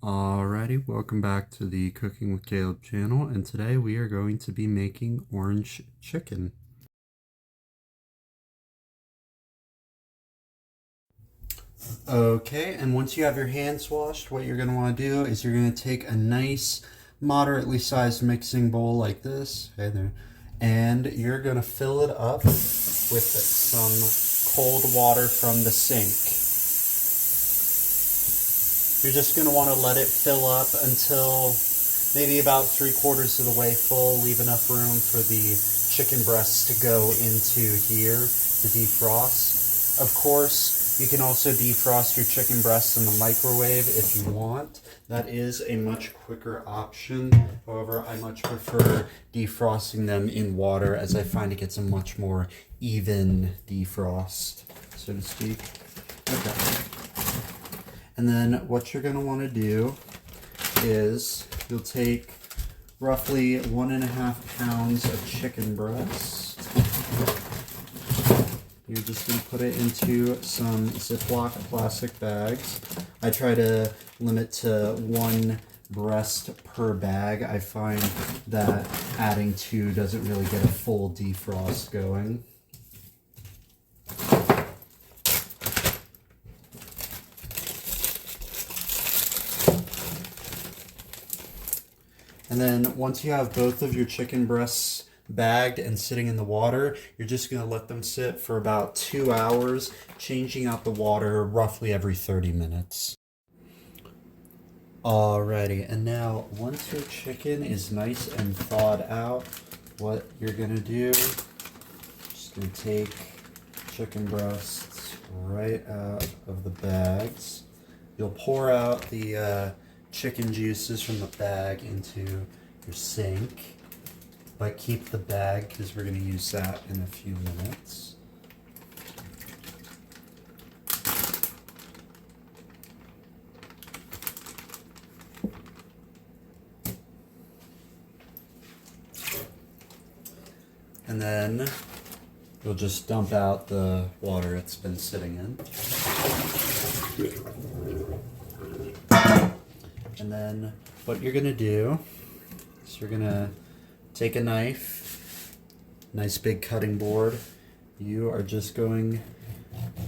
Alrighty, welcome back to the Cooking with Caleb channel, and today we are going to be making orange chicken. Okay, and once you have your hands washed, what you're going to want to do is you're going to take a nice, moderately sized mixing bowl like this, hey there, and you're going to fill it up with some cold water from the sink. You're just going to want to let it fill up until maybe about 3/4 of the way full. Leave enough room for the chicken breasts to go into here to defrost. Of course, you can also defrost your chicken breasts in the microwave if you want. That is a much quicker option. However, I much prefer defrosting them in water as I find it gets a much more even defrost, so to speak. Okay. And then what you're going to want to do is you'll take roughly 1.5 pounds of chicken breast. You're just going to put it into some Ziploc plastic bags. I try to limit to 1 breast per bag. I find that adding 2 doesn't really get a full defrost going. And then once you have both of your chicken breasts bagged and sitting in the water, you're just going to let them sit for about 2 hours, changing out the water roughly every 30 minutes. Alrighty, and now once your chicken is nice and thawed out, what you're going to do, just going to take chicken breasts right out of the bags. You'll pour out the chicken juices from the bag into your sink, but keep the bag because we're going to use that in a few minutes. And then you'll just dump out the water it's been sitting in. And then what you're going to do is you're going to take a knife, nice big cutting board. You are just going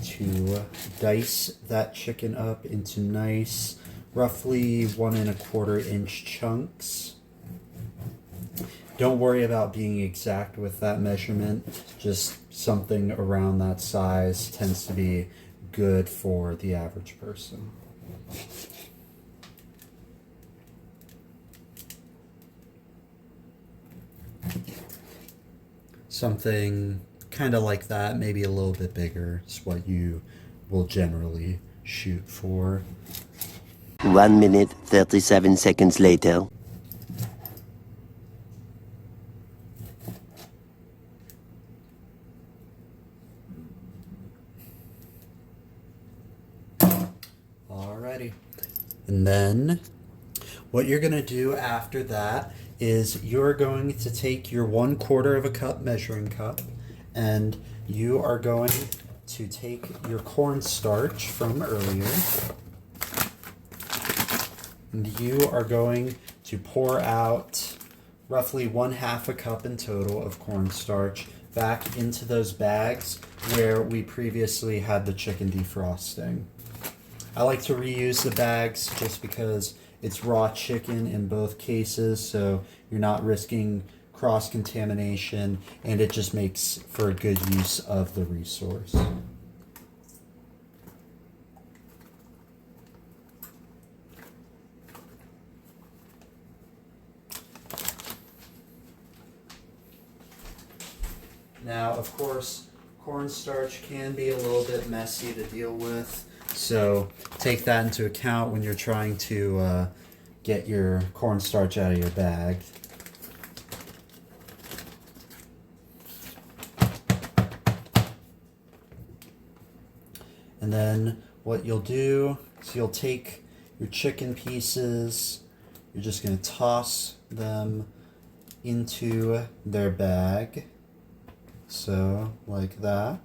to dice that chicken up into nice, roughly 1 1/4 inch chunks. Don't worry about being exact with that measurement. Just something around that size tends to be good for the average person. Something kind of like that, maybe a little bit bigger, is what you will generally shoot for. 1 minute, 37 seconds later. Alrighty. And then what you're going to do after that is you're going to take your 1/4 cup measuring cup and you are going to take your cornstarch from earlier and you are going to pour out roughly 1/2 cup in total of cornstarch back into those bags where we previously had the chicken defrosting. I like to reuse the bags just because it's raw chicken in both cases, so you're not risking cross-contamination, and it just makes for a good use of the resource. Now, of course, cornstarch can be a little bit messy to deal with, so take that into account when you're trying to get your cornstarch out of your bag. And then what you'll do is you'll take your chicken pieces, you're just going to toss them into their bag. So, like that.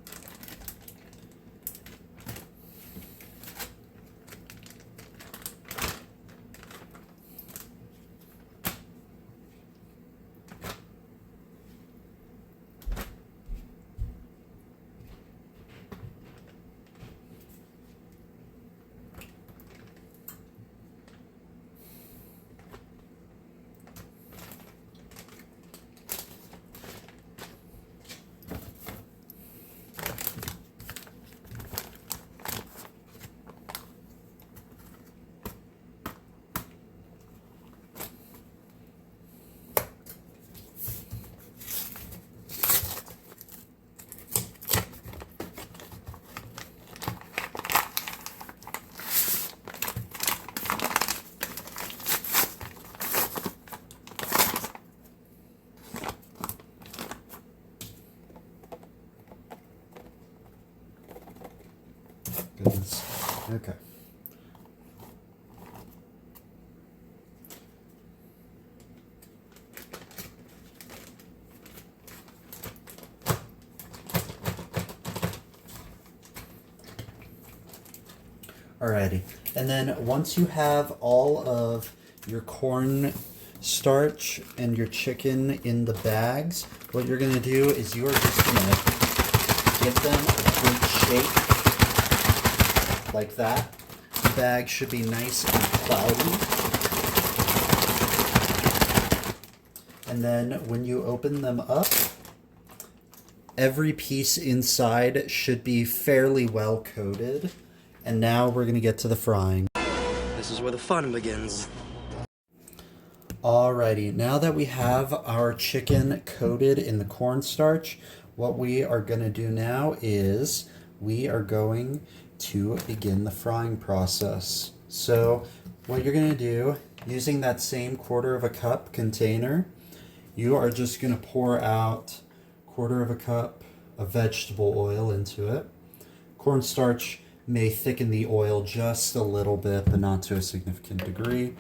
Okay. Alrighty. And then once you have all of your corn starch and your chicken in the bags, what you're going to do is you are just going to give them a good shake like that. The bag should be nice and cloudy. And then when you open them up, every piece inside should be fairly well coated. And now we're going to get to the frying. This is where the fun begins. Alrighty, now that we have our chicken coated in the cornstarch, what we are going to do now is we are going to begin the frying process. So what you're going to do, using that same 1/4 cup container, you are just going to pour out 1/4 cup of vegetable oil into it. Cornstarch may thicken the oil just a little bit, but not to a significant degree.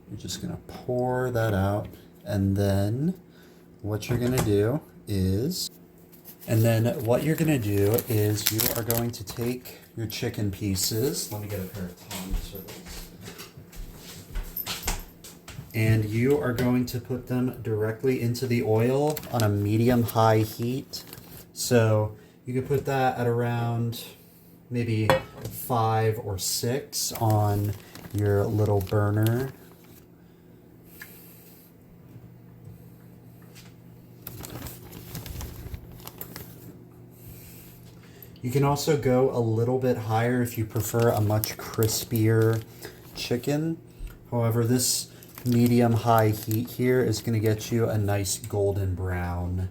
You're just going to pour that out, and then what you're going to do is you are going to take your chicken pieces. Let me get a pair of tongs for this. And you are going to put them directly into the oil on a medium-high heat. So you could put that at around maybe 5 or 6 on your little burner. You can also go a little bit higher if you prefer a much crispier chicken. However, this medium-high heat here is going to get you a nice golden brown.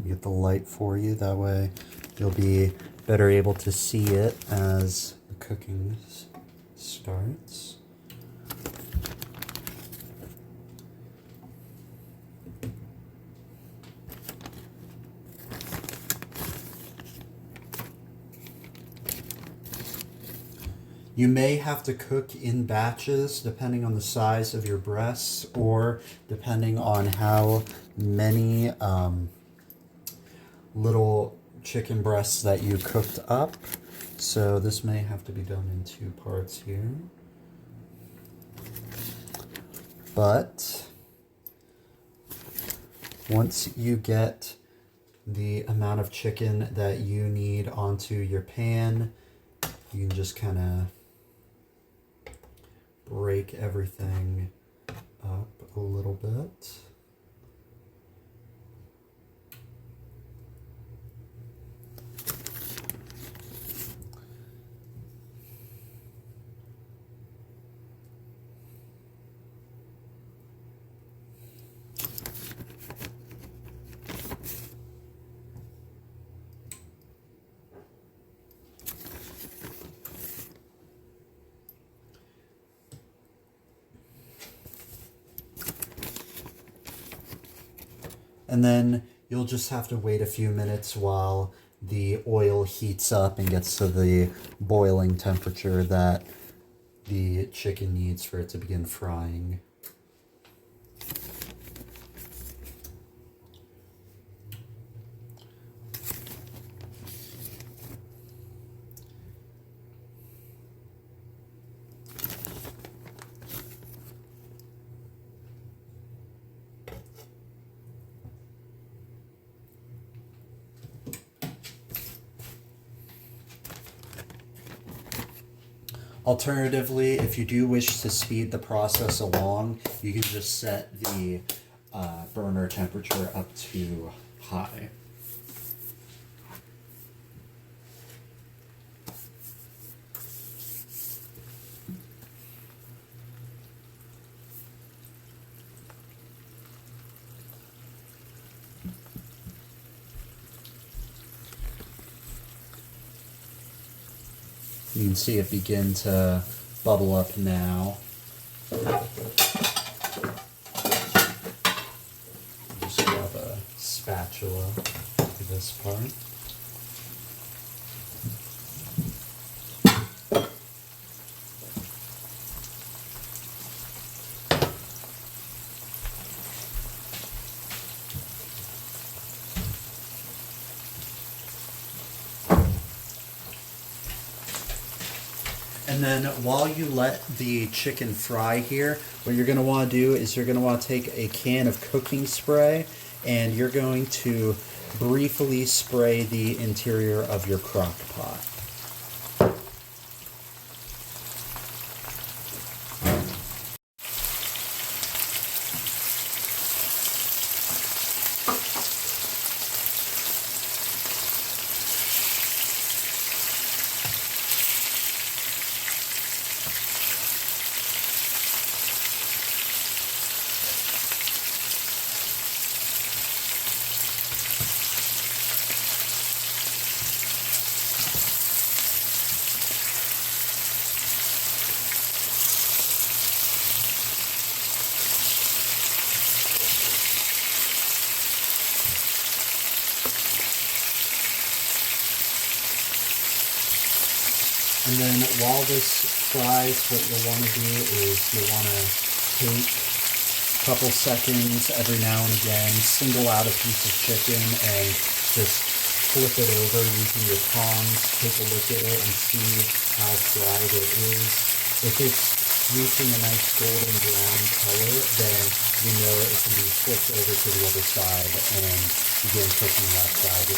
Get the light for you, that way you'll be better able to see it as the cooking starts. You may have to cook in batches depending on the size of your breasts or depending on how many little chicken breasts that you cooked up. So this may have to be done in 2 parts here. But once you get the amount of chicken that you need onto your pan, you can just kind of break everything up a little bit. And then you'll just have to wait a few minutes while the oil heats up and gets to the boiling temperature that the chicken needs for it to begin frying. Alternatively, if you do wish to speed the process along, you can just set the burner temperature up to high. You can see it begin to bubble up now. Just grab a spatula for this part. And then while you let the chicken fry here, what you're going to want to do is you're going to want to take a can of cooking spray and you're going to briefly spray the interior of your crock pot. And then while this fries, what you'll want to do is you'll want to take a couple seconds every now and again, single out a piece of chicken and just flip it over using your tongs, take a look at it and see how fried it is. If it's reaching a nice golden brown color, then you know it can be flipped over to the other side and begin cooking that side.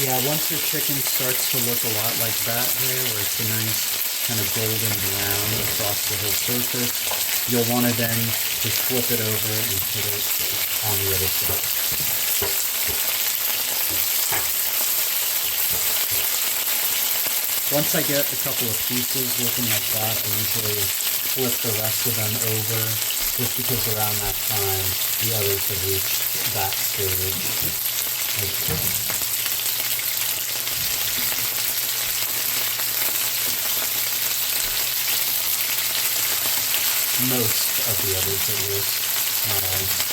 Yeah, once your chicken starts to look a lot like that there, where it's a nice kind of golden brown across the whole surface, you'll want to then just flip it over and put it on the other side. Once I get a couple of pieces looking like that, I usually flip the rest of them over, just because around that time the others have reached that stage. Most of the others, at least, not all.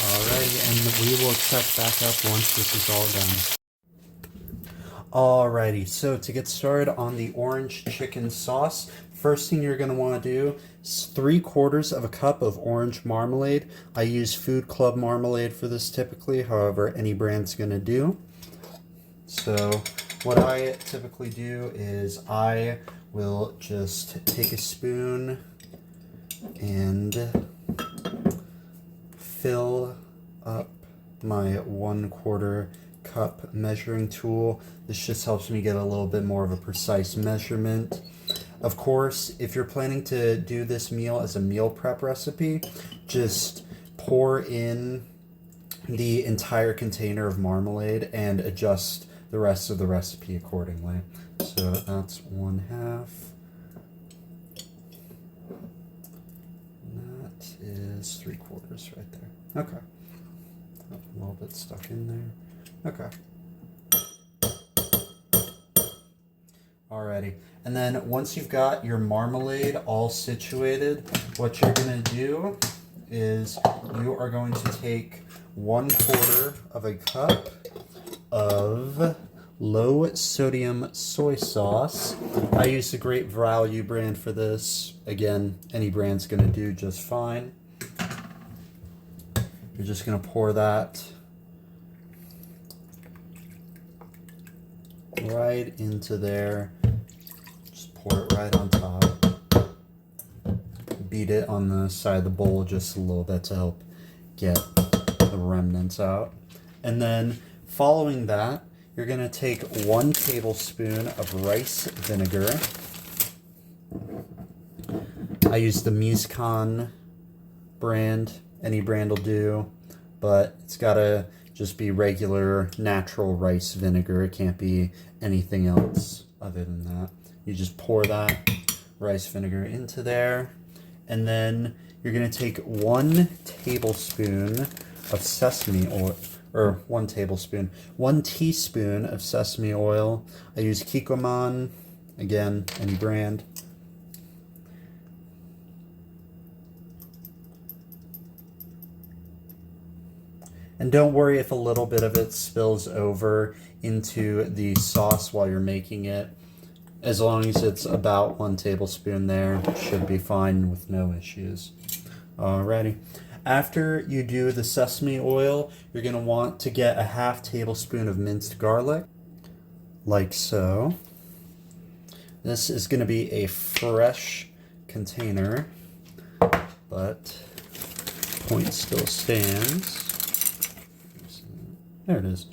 Alrighty, and we will check back up once this is all done. Alrighty, so to get started on the orange chicken sauce, First thing you're going to want to do is 3/4 of a cup of orange marmalade. I use Food Club marmalade for this typically, however, any brand's going to do. So what I typically do is I will just take a spoon and fill up my 1/4 cup measuring tool. This just helps me get a little bit more of a precise measurement. Of course, if you're planning to do this meal as a meal prep recipe, just pour in the entire container of marmalade and adjust the rest of the recipe accordingly. So that's 1/2. That is 3/4 right there. Okay. A little bit stuck in there. Okay. Alrighty. And then once you've got your marmalade all situated, what you're going to do is you are going to take 1/4 of a cup of low sodium soy sauce. I use the Great Value brand for this. Again, any brand's going to do just fine. You're just going to pour that right into there. Just pour it right on top. Beat it on the side of the bowl just a little bit to help get the remnants out. And then following that, you're going to take 1 tablespoon of rice vinegar. I use the Mizkan brand. Any brand will do, but it's got to just be regular natural rice vinegar. It can't be anything else other than that. You just pour that rice vinegar into there, and then you're going to take 1 tablespoon of sesame oil, or 1 teaspoon of sesame oil. I use Kikkoman, again, any brand. And don't worry if a little bit of it spills over into the sauce while you're making it. As long as it's about 1 tablespoon there, it should be fine with no issues. Alrighty. After you do the sesame oil, you're going to want to get a 1/2 tablespoon of minced garlic, like so. This is going to be a fresh container, but point still stands. There it is.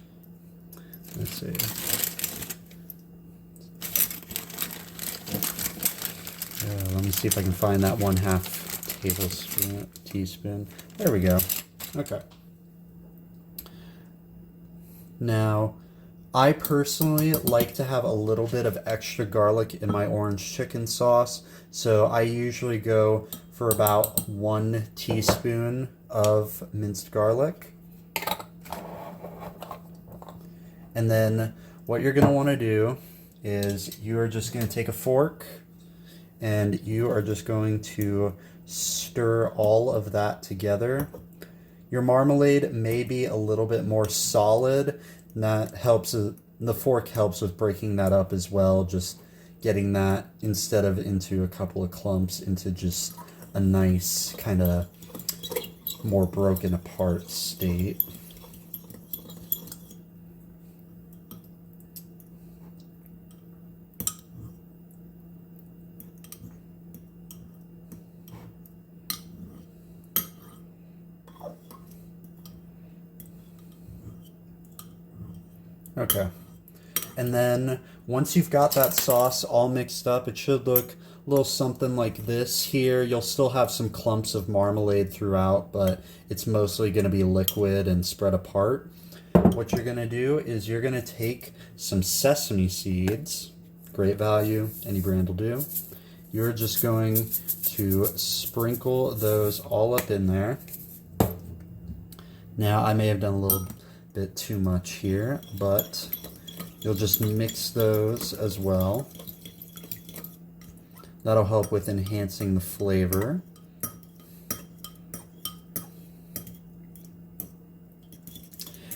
Let's see. Let me see if I can find that 1/2 teaspoon. There we go. Okay. Now, I personally like to have a little bit of extra garlic in my orange chicken sauce, so I usually go for about 1 teaspoon of minced garlic. And then what you're going to want to do is you are just going to take a fork and you are just going to stir all of that together. Your marmalade may be a little bit more solid, and that helps. The fork helps with breaking that up as well, just getting that, instead of into a couple of clumps, into just a nice kind of more broken apart state. Okay, and then once you've got that sauce all mixed up, it should look a little something like this here. You'll still have some clumps of marmalade throughout, but it's mostly going to be liquid and spread apart. What you're going to do is you're going to take some sesame seeds, Great Value, any brand will do. You're just going to sprinkle those all up in there. Now, I may have done a little bit too much here, but you'll just mix those as well. That'll help with enhancing the flavor.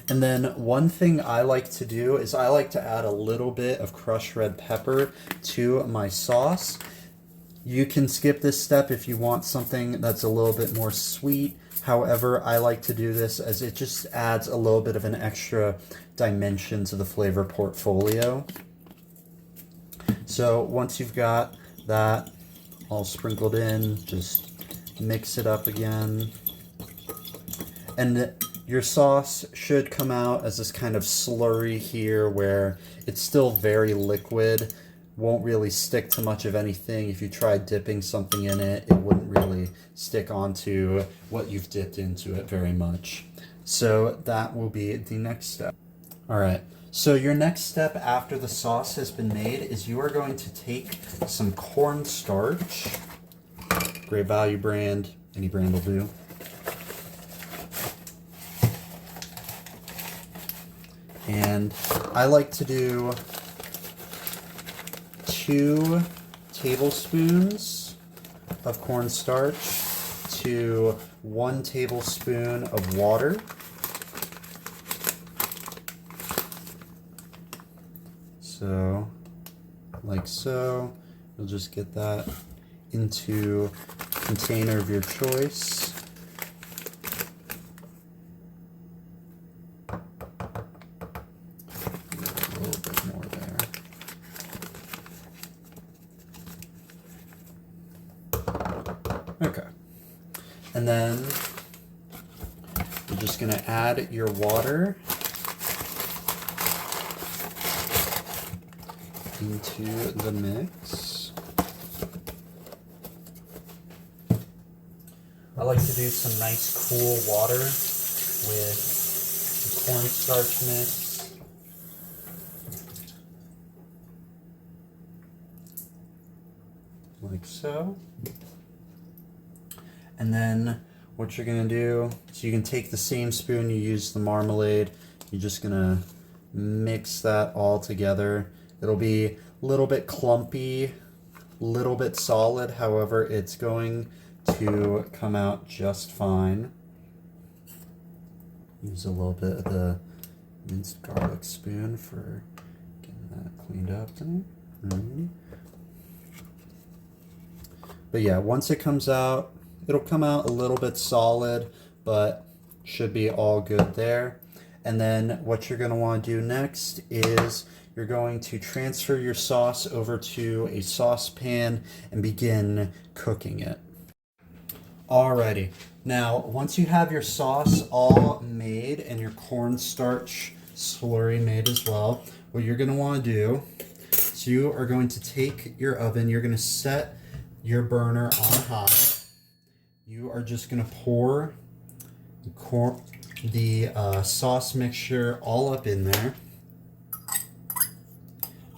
And then one thing I like to do is I like to add a little bit of crushed red pepper to my sauce. You can skip this step if you want something that's a little bit more sweet. However, I like to do this as it just adds a little bit of an extra dimension to the flavor portfolio. So once you've got that all sprinkled in, just mix it up again. And your sauce should come out as this kind of slurry here where it's still very liquid. Won't really stick to much of anything. If you try dipping something in it, it wouldn't really stick onto what you've dipped into it very much. So that will be the next step. All right. So your next step after the sauce has been made is you are going to take some cornstarch, Great Value brand, any brand will do. And I like to do 2 tablespoons of cornstarch to 1 tablespoon of water. So, like so, you'll just get that into a container of your choice. A little bit more there. Okay. And then you're just going to add your water into the mix. I like to do some nice cool water with the cornstarch mix. Like so. And then what you're gonna do, so you can take the same spoon you used the marmalade, you're just gonna mix that all together. It'll be a little bit clumpy, little bit solid, however, it's going to come out just fine. Use a little bit of the minced garlic spoon for getting that cleaned up there. Right. But yeah, once it comes out, it'll come out a little bit solid, but should be all good there. And then what you're going to want to do next is you're going to transfer your sauce over to a saucepan and begin cooking it. Alrighty, now once you have your sauce all made and your cornstarch slurry made as well, what you're going to want to do is you are going to take your oven, you're going to set your burner on high. You are just going to pour the sauce mixture all up in there.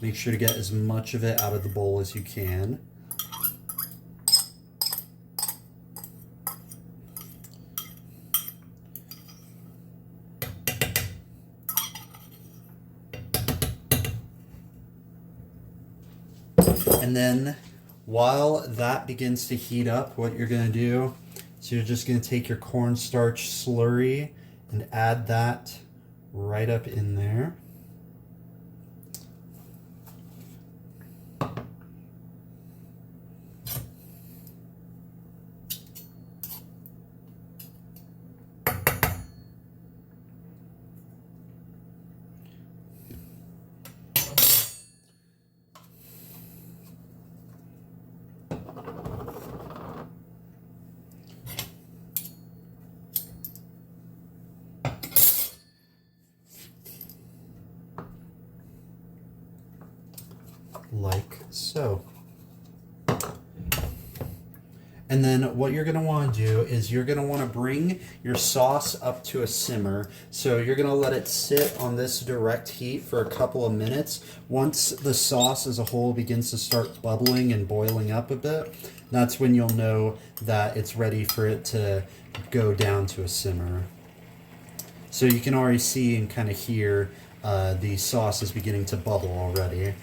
Make sure to get as much of it out of the bowl as you can. And then while that begins to heat up, what you're going to do is you're just going to take your cornstarch slurry and add that right up in there. Like so. And then what you're going to want to do is you're going to want to bring your sauce up to a simmer. So you're going to let it sit on this direct heat for a couple of minutes. Once the sauce as a whole begins to start bubbling and boiling up a bit, that's when you'll know that it's ready for it to go down to a simmer. So you can already see and kind of hear the sauce is beginning to bubble already.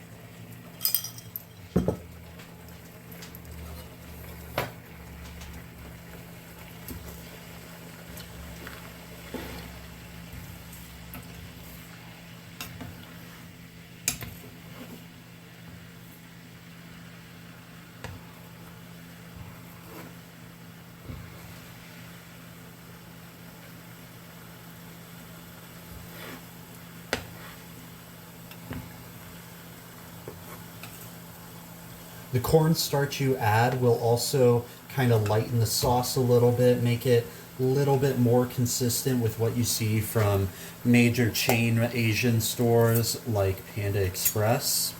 The cornstarch you add will also kind of lighten the sauce a little bit, make it a little bit more consistent with what you see from major chain Asian stores like Panda Express.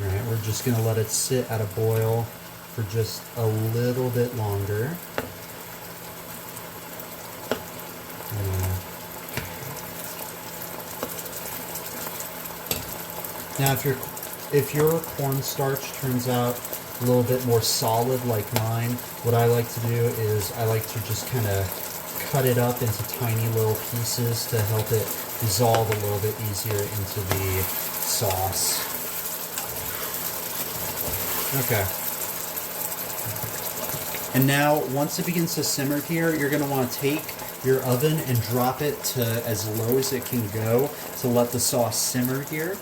Alright, we're just going to let it sit at a boil for just a little bit longer. Now, if your cornstarch turns out a little bit more solid like mine, what I like to do is I like to just kind of cut it up into tiny little pieces to help it dissolve a little bit easier into the sauce. Okay. And now, once it begins to simmer here, you're going to want to take your oven and drop it to as low as it can go to let the sauce simmer here.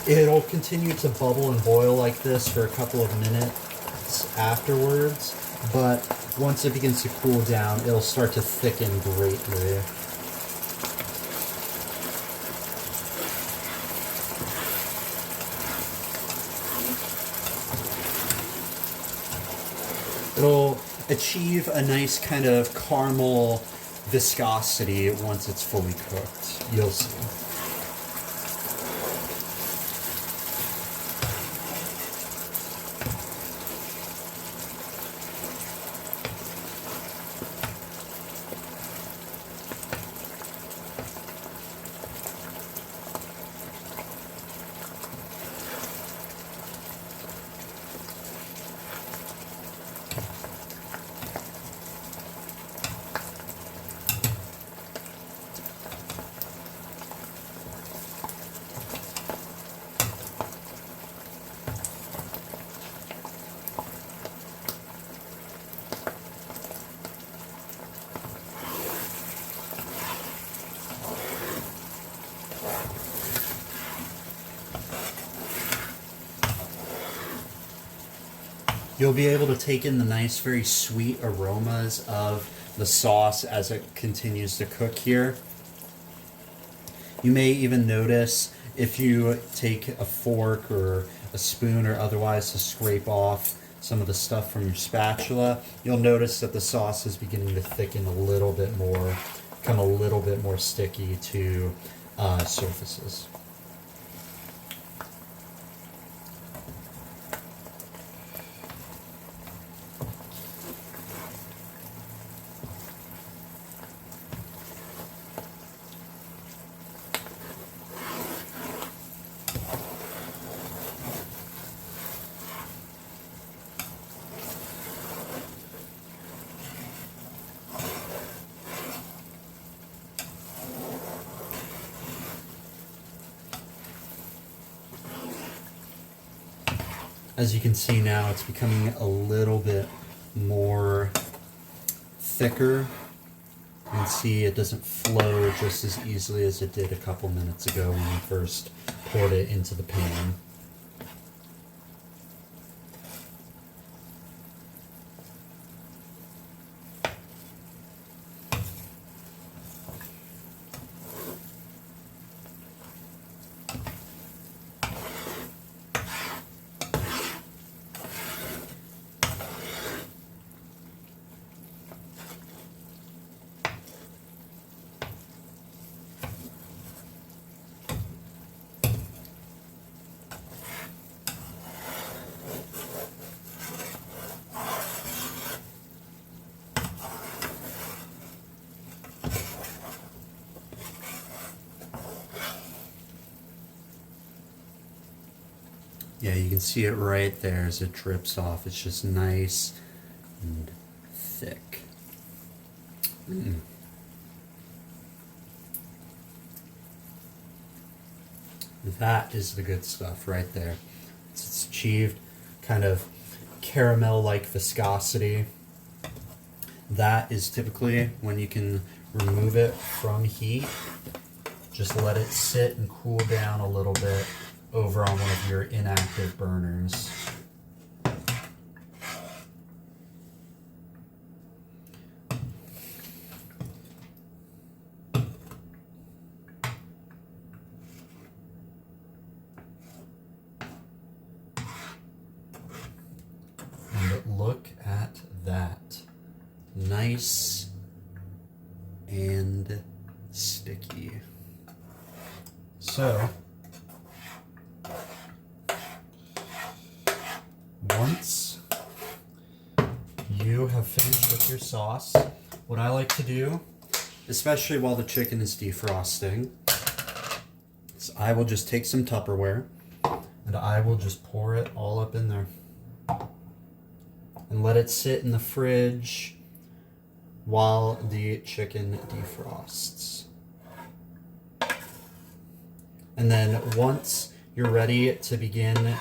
It'll continue to bubble and boil like this for a couple of minutes afterwards, but once it begins to cool down, it'll start to thicken greatly. It'll achieve a nice kind of caramel viscosity once it's fully cooked. You'll see. You'll be able to take in the nice, very sweet aromas of the sauce as it continues to cook here. You may even notice if you take a fork or a spoon or otherwise to scrape off some of the stuff from your spatula, you'll notice that the sauce is beginning to thicken a little bit more, become a little bit more sticky to surfaces. As you can see now, it's becoming a little bit more thicker. You can see it doesn't flow just as easily as it did a couple minutes ago when we first poured it into the pan. Yeah, you can see it right there as it drips off. It's just nice and thick. That is the good stuff right there. It's achieved kind of caramel-like viscosity. That is typically when you can remove it from heat. Just let it sit and cool down a little bit over on one of your inactive burners. nice and sticky. So, once you have finished with your sauce, what I like to do, especially while the chicken is defrosting, is I will just take some Tupperware and I will just pour it all up in there and let it sit in the fridge while the chicken defrosts. And then once you're ready to begin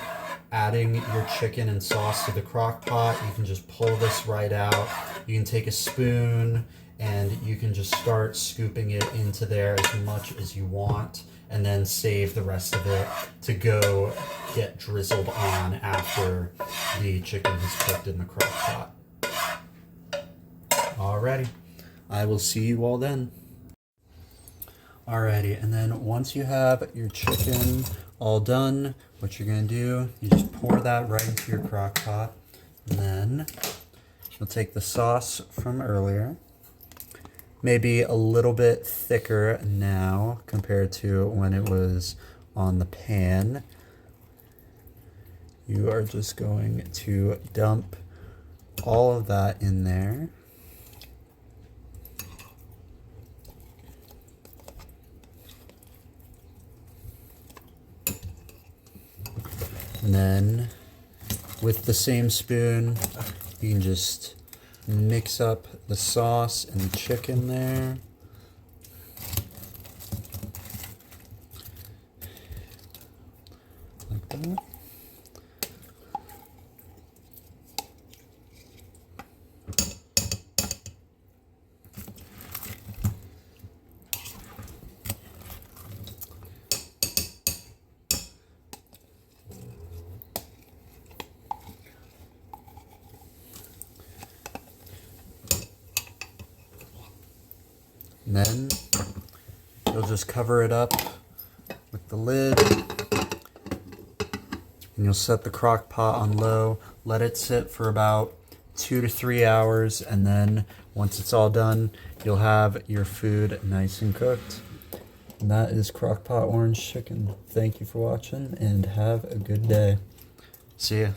adding your chicken and sauce to the crock pot, you can just pull this right out. You can take a spoon and you can just start scooping it into there as much as you want, and then save the rest of it to go get drizzled on after the chicken has cooked in the crock pot. Alrighty, I will see you all then. Alrighty, and then once you have your chicken all done, what you're gonna do, you just pour that right into your crock pot, and then you'll take the sauce from earlier, maybe a little bit thicker now compared to when it was on the pan. You are just going to dump all of that in there. And then with the same spoon, you can just mix up the sauce and the chicken there. Like that. And then you'll just cover it up with the lid, and you'll set the crock pot on low, let it sit for about 2 to 3 hours, and then once it's all done, you'll have your food nice and cooked. And that is crock pot orange chicken. Thank you for watching and have a good day. See ya.